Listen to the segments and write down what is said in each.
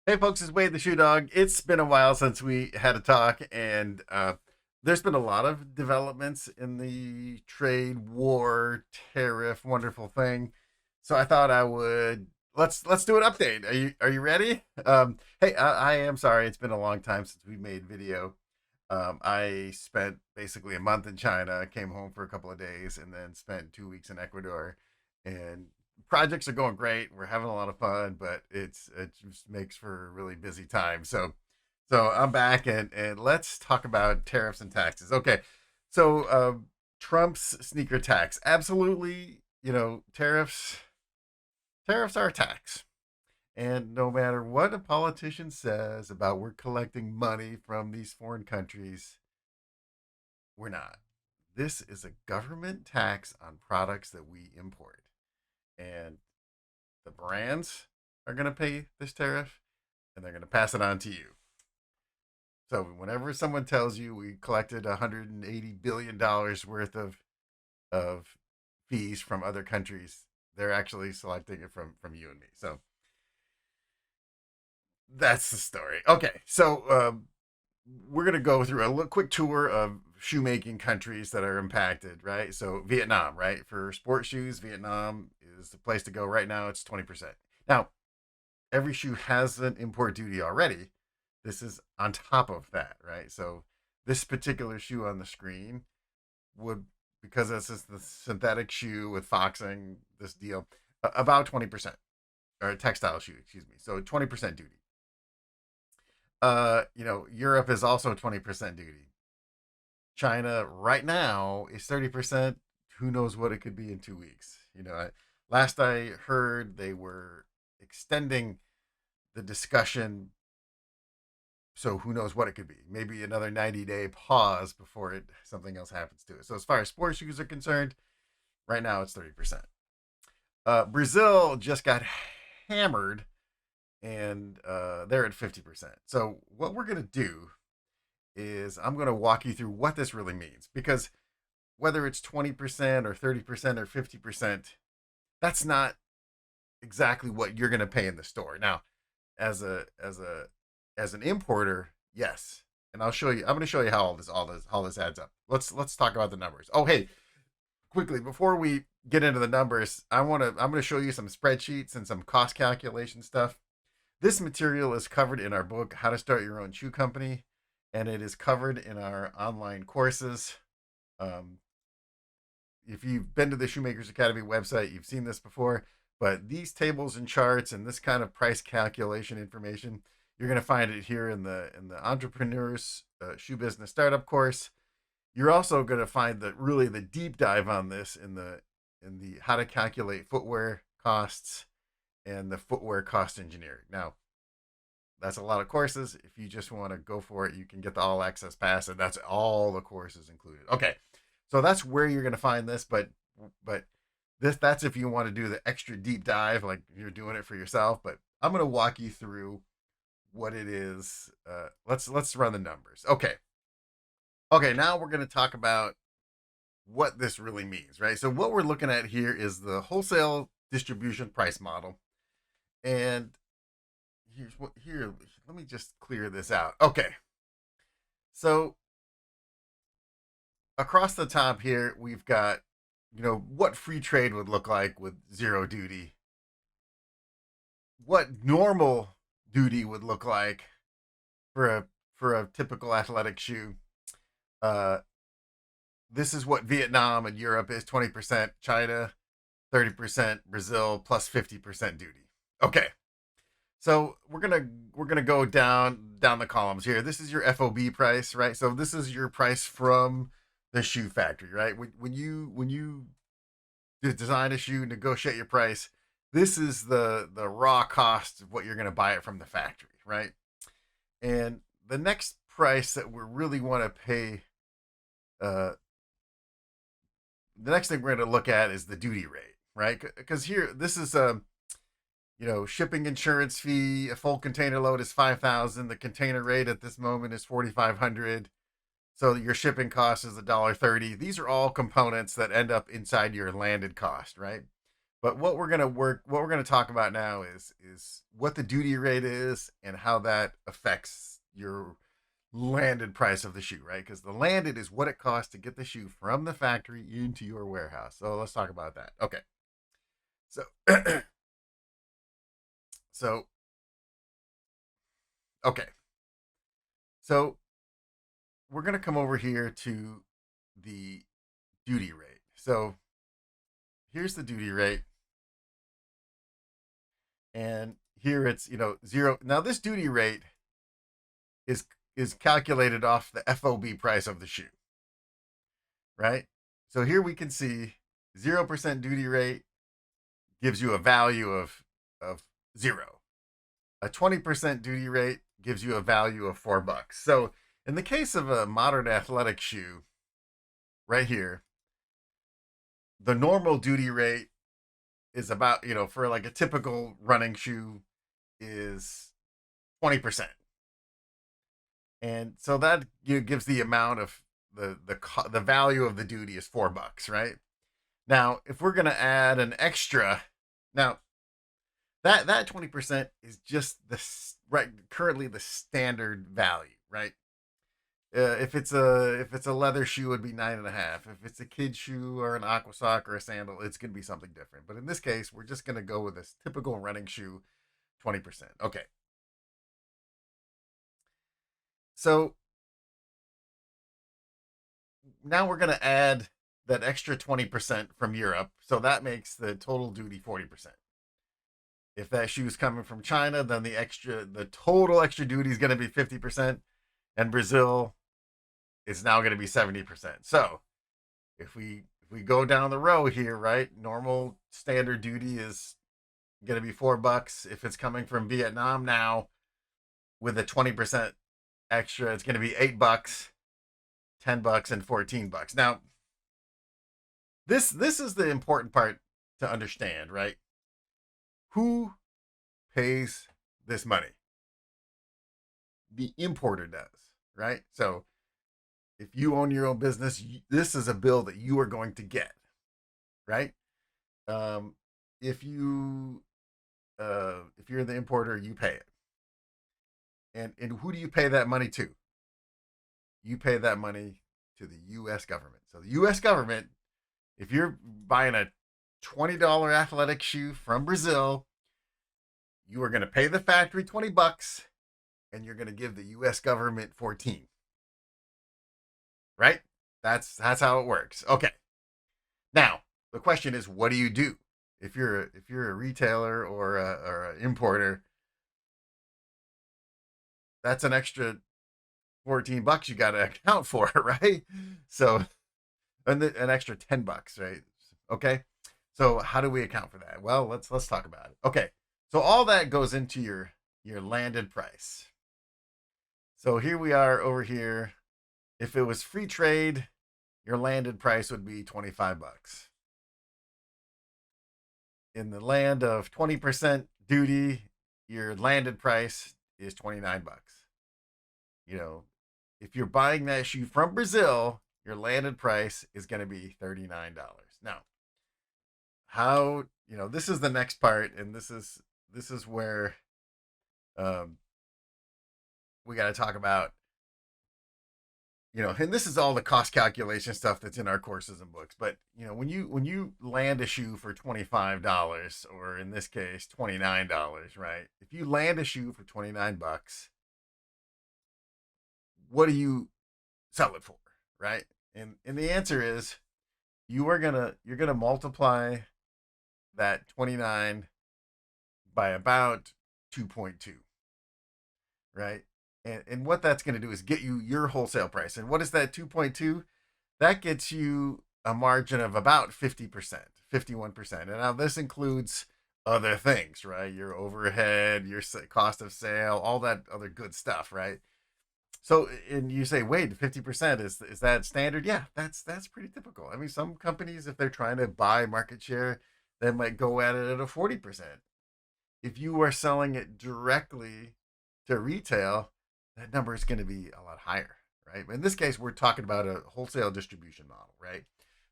Hey folks, it's Wade the Shoe Dog. It's been a while since we had a talk, and there's been a lot of developments in the trade war tariff wonderful thing. So I thought I would let's do an update. Are you ready? Hey, I am sorry. It's been a long time since we made video. I spent basically a month in China, came home for a couple of days, and then spent 2 weeks in Ecuador. And projects are going great. We're having a lot of fun, but it just makes for a really busy time. So I'm back, and let's talk about tariffs and taxes. Okay, so Trump's sneaker tax, absolutely. Tariffs are a tax. And no matter what a politician says about we're collecting money from these foreign countries, we're not. This is a government tax on products that we import. And the brands are going to pay this tariff and they're going to pass it on to you. So whenever someone tells you we collected $180 billion worth of fees from other countries, they're actually selecting it from you and me. So that's the story. Okay, so we're gonna go through a quick tour of shoemaking countries that are impacted, right? So Vietnam, right? For sports shoes, Vietnam is the place to go right now. It's 20%. Now, every shoe has an import duty already. This is on top of that, right? So this particular shoe on the screen would, because this is the synthetic shoe with foxing, this deal, about 20%, or textile shoe, excuse me. So 20% duty. Europe is also 20% duty. China right now is 30%. Who knows what it could be in 2 weeks? Last I heard, they were extending the discussion. So who knows what it could be? Maybe another 90-day pause before something else happens to it. So as far as sports shoes are concerned, right now it's 30%. Brazil just got hammered, and they're at 50%. So what we're gonna do is I'm gonna walk you through what this really means, because whether it's 20% or 30% or 50%, that's not exactly what you're gonna pay in the store. Now, as an importer, yes. And I'll show you. I'm going to show you how all this adds up. Let's talk about the numbers. Oh, hey, quickly before we get into the numbers, I'm going to show you some spreadsheets and some cost calculation stuff. This material is covered in our book, How to Start Your Own Shoe Company, and it is covered in our online courses. Um, if you've been to the Shoemakers Academy website, you've seen this before. But these tables and charts and this kind of price calculation information, you're going to find it here in the Entrepreneurs Shoe Business Startup course. You're also going to find the deep dive on this in the how to calculate footwear costs and the footwear cost engineering. Now, that's a lot of courses. If you just want to go for it, you can get the all access pass, and that's all the courses included. Okay, so that's where you're going to find this, but that's if you want to do the extra deep dive, like you're doing it for yourself. But I'm going to walk you through what it is. Let's run the numbers. Okay. Now we're going to talk about what this really means, right? So what we're looking at here is the wholesale distribution price model, and here. Let me just clear this out. Okay, so across the top here, we've got what free trade would look like with zero duty, what normal duty would look like for a typical athletic shoe. Uh, this is what Vietnam and Europe is: 20%, China 30%, Brazil plus 50% duty. Okay, so we're gonna go down the columns here. This is your FOB price, right? So this is your price from the shoe factory, right? When you design a shoe, negotiate your price. This is the raw cost of what you're gonna buy it from the factory, right? And the next price that we really want to pay, uh, the next thing we're going to look at is the duty rate, right? Because here, this is shipping insurance fee. A full container load is 5,000. The container rate at this moment is 4,500. So your shipping cost is $1.30. These are all components that end up inside your landed cost, right? But what we're gonna talk about now is what the duty rate is and how that affects your landed price of the shoe, right? Because the landed is what it costs to get the shoe from the factory into your warehouse. So let's talk about that. Okay. So so okay. So we're gonna come over here to the duty rate. So here's the duty rate, and here it's zero. Now this duty rate is is calculated off the FOB price of the shoe, right? So here we can see 0% duty rate gives you a value of zero. A 20% duty rate gives you a value of $4. So in the case of a modern athletic shoe, right here, the normal duty rate is about, for like a typical running shoe is 20%. And so that gives the amount of the value of the duty is $4, right? Now, if we're gonna add an extra, now that 20% is just the right currently the standard value, right? If it's a leather shoe, it'd be 9.5. If it's a kid shoe or an aqua sock or a sandal, it's gonna be something different. But in this case, we're just gonna go with this typical running shoe, 20%. Okay. So now we're gonna add that extra 20% from Europe. So that makes the total duty 40%. If that shoe is coming from China, then the total extra duty is going to be 50%, and Brazil is now going to be 70%. So if we go down the row here, right, normal standard duty is going to be $4. If it's coming from Vietnam now, with a 20% extra, it's going to be $8, $10, and $14. Now, this is the important part to understand, right? Who pays this money? The importer does, right? So if you own your own business, this is a bill that you are going to get, right? Um, if you if you're the importer, you pay it, and who do you pay that money to? You pay that money to the U.S. government. So the U.S. government, if you're buying a $20 athletic shoe from Brazil, you are going to pay the factory $20 and you're going to give the US government 14. Right? That's how it works. Okay. Now, the question is, what do you do? If you're a retailer or an importer, that's an extra $14 you got to account for, right? So, and an extra $10, right? Okay. So how do we account for that? Well, let's talk about it. Okay. So all that goes into your landed price. So here we are over here. If it was free trade, your landed price would be $25. In the land of 20% duty, your landed price is $29. You know, if you're buying that shoe from Brazil, your landed price is going to be $39. Now, how, this is the next part, and this is where um, we got to talk about, and this is all the cost calculation stuff that's in our courses and books. But when you land a shoe for $25, or in this case $29, right? If you land a shoe for $29, what do you sell it for, right? And the answer is you're gonna multiply that 29 by about 2.2, right? And what that's going to do is get you your wholesale price. And what is that 2.2? That gets you a margin of about 50%, 51%. And now this includes other things, right? Your overhead, your cost of sale, all that other good stuff, right? So, and you say, wait, 50% is that standard? Yeah, that's pretty typical. I mean, some companies, if they're trying to buy market share, they might go at it at a 40%. If you are selling it directly to retail, that number is going to be a lot higher, right? In this case, we're talking about a wholesale distribution model, right?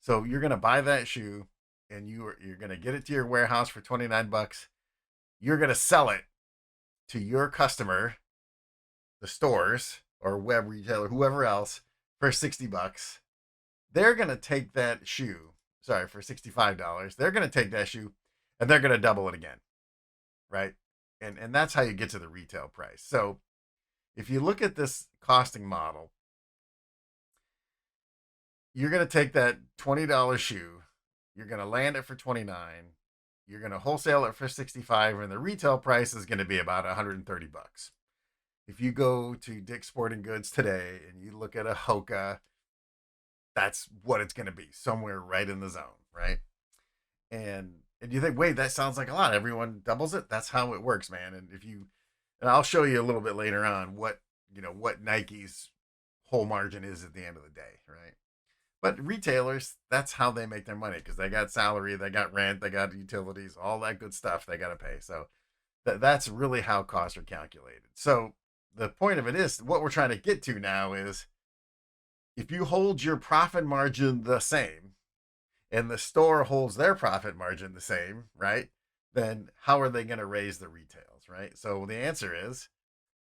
So you're going to buy that shoe. and you're going to get it to your warehouse for 29 bucks. You're going to sell it to your customer, the stores or web retailer, whoever else, for 60 bucks. They're going to take that shoe, sorry, for $65. They're going to take that shoe and they're going to double it again, right? And that's how you get to the retail price. So if you look at this costing model, you're going to take that $20 shoe, you're going to land it for 29, you're going to wholesale it for 65, and the retail price is going to be about 130 bucks. If you go to Dick's Sporting Goods today and you look at a Hoka, that's what it's going to be, somewhere right in the zone, right? And you think, wait, that sounds like a lot. Everyone doubles it. That's how it works, man. And I'll show you a little bit later on what Nike's whole margin is at the end of the day, right? But retailers, that's how they make their money because they got salary, they got rent, they got utilities, all that good stuff they got to pay. So that's really how costs are calculated. So the point of it is, what we're trying to get to now is if you hold your profit margin the same and the store holds their profit margin the same, right? Then how are they going to raise the retails, right? So the answer is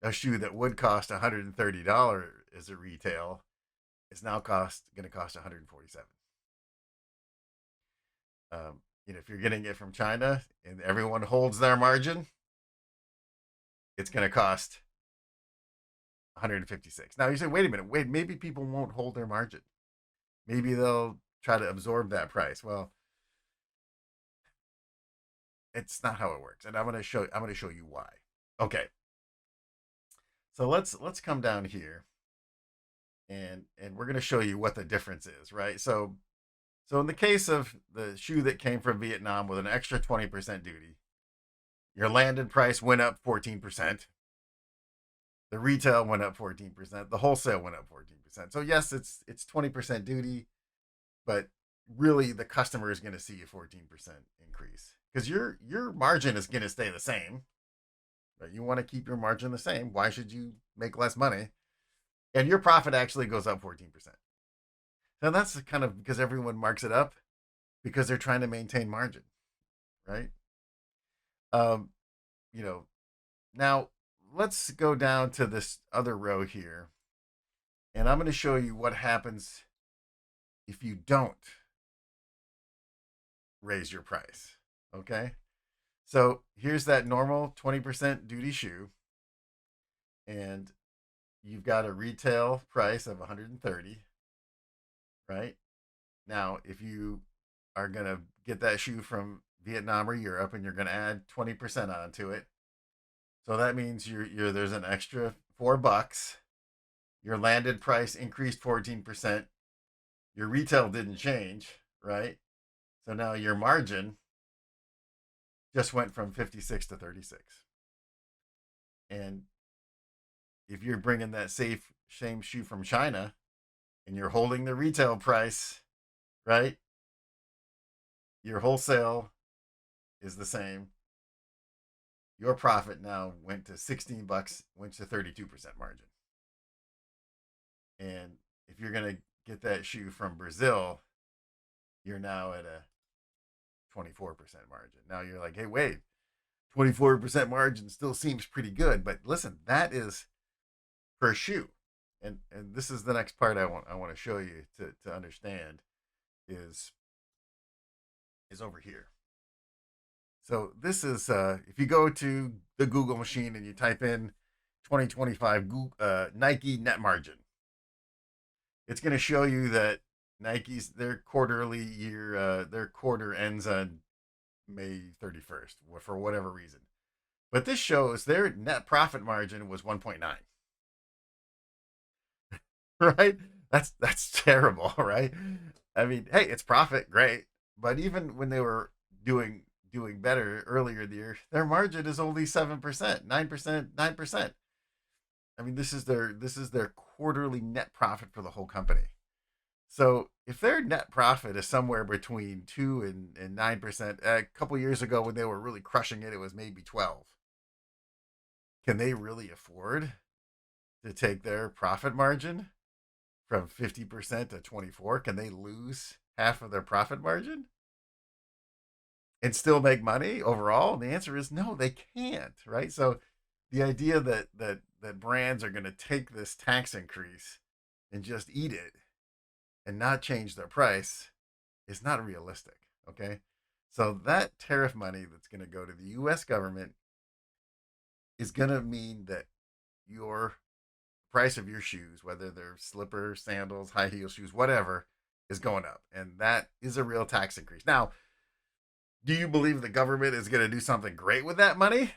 a shoe that would cost $130 as a retail is now going to cost 147. If you're getting it from China and everyone holds their margin, it's going to cost 156. Now you say, wait a minute, maybe people won't hold their margin. Maybe they'll try to absorb that price. Well, it's not how it works, and I'm going to show you why. Okay. So let's come down here and we're going to show you what the difference is, right? So in the case of the shoe that came from Vietnam with an extra 20% duty, your landed price went up 14%. The retail went up 14%. The wholesale went up 14%. So yes, it's 20% duty, but really the customer is going to see a 14% increase because your margin is going to stay the same. Right? You want to keep your margin the same. Why should you make less money? And your profit actually goes up 14%. So that's kind of because everyone marks it up because they're trying to maintain margin, right? Um, you know, now let's go down to this other row here, and I'm going to show you what happens if you don't raise your price. Okay, so here's that normal 20% duty shoe, and you've got a retail price of 130, right? Now, if you are going to get that shoe from Vietnam or Europe and you're going to add 20% onto it, so that means there's an extra $4. Your landed price increased 14%. Your retail didn't change, right? So now your margin just went from 56 to 36. And if you're bringing that same shoe from China and you're holding the retail price, right? Your wholesale is the same. Your profit now went to 16 bucks, went to 32% margin. And if you're going to get that shoe from Brazil, you're now at a 24% margin. Now you're like, hey, wait, 24% margin still seems pretty good. But listen, that is per shoe. And this is the next part I want to show you to understand is over here. So this is if you go to the Google machine and you type in 2025 Nike net margin, it's going to show you that Nike's their quarter ends on May 31st for whatever reason. But this shows their net profit margin was 1.9. Right? That's terrible, right? I mean, hey, it's profit, great. But even when they were doing better earlier in the year, their margin is only 7%, 9%, 9%. I mean, this is their quarterly net profit for the whole company. So if their net profit is somewhere between 2 and 9%, a couple years ago when they were really crushing it, it was maybe 12. Can they really afford to take their profit margin from 50% to 24? Can they lose half of their profit margin? and still make money overall? And the answer is no, they can't, right? So the idea that brands are going to take this tax increase and just eat it and not change their price is not realistic, okay? So that tariff money that's going to go to the US government is going to mean that your price of your shoes, whether they're slippers, sandals, high heel shoes, whatever, is going up. And that is a real tax increase. Now, do you believe the government is going to do something great with that money?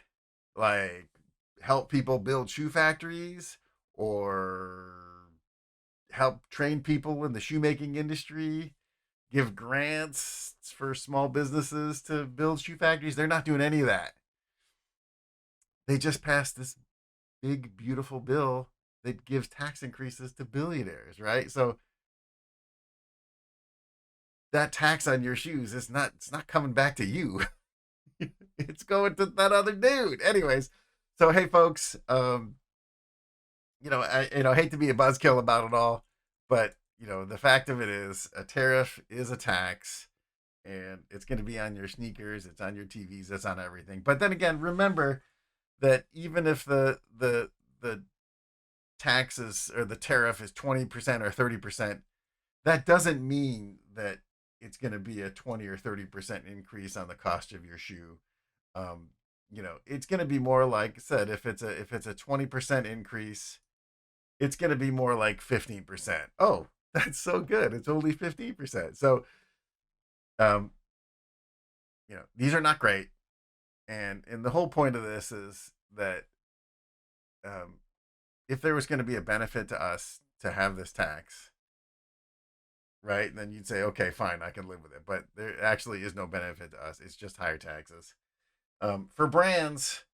Like help people build shoe factories or help train people in the shoemaking industry, give grants for small businesses to build shoe factories? They're not doing any of that. They just passed this big, beautiful bill that gives tax increases to billionaires, right? So that tax on your shoes is not, it's not coming back to you. It's going to that other dude. Anyways, so hey folks, I hate to be a buzzkill about it all, but the fact of it is a tariff is a tax and it's going to be on your sneakers, it's on your TVs, it's on everything. But then again, remember that even if the taxes or the tariff is 20% or 30%, that doesn't mean that it's going to be a 20 or 30% increase on the cost of your shoe. It's going to be more like I said, if it's a 20% increase, it's going to be more like 15%. Oh, that's so good. It's only 15%. So, um, these are not great. And the whole point of this is that um, if there was going to be a benefit to us to have this tax, right, then you'd say, okay, fine, I can live with it. But there actually is no benefit to us. It's just higher taxes. For brands,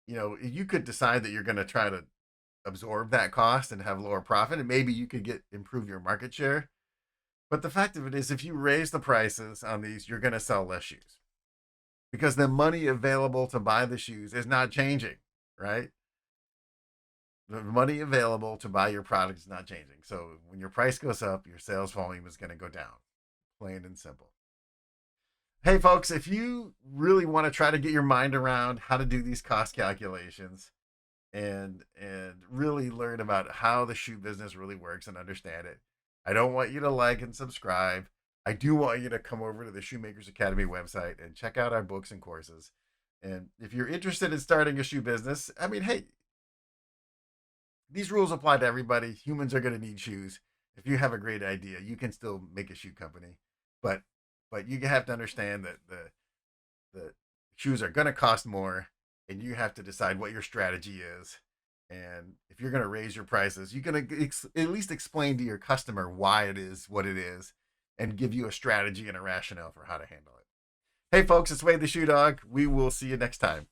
you could decide that you're going to try to absorb that cost and have lower profit, and maybe you could improve your market share. But the fact of it is, if you raise the prices on these, you're going to sell less shoes because the money available to buy the shoes is not changing, right? The money available to buy your product is not changing. So when your price goes up, your sales volume is going to go down, plain and simple. Hey, folks, if you really want to try to get your mind around how to do these cost calculations and really learn about how the shoe business really works and understand it, I don't want you to like and subscribe. I do want you to come over to the Shoemakers Academy website and check out our books and courses. And if you're interested in starting a shoe business, I mean, hey, these rules apply to everybody. Humans are going to need shoes. If you have a great idea, you can still make a shoe company, but you have to understand that the shoes are going to cost more, and you have to decide what your strategy is. And if you're going to raise your prices, you're going to at least explain to your customer why it is what it is, and give you a strategy and a rationale for how to handle it. Hey, folks, it's Wade the Shoe Dog. We will see you next time.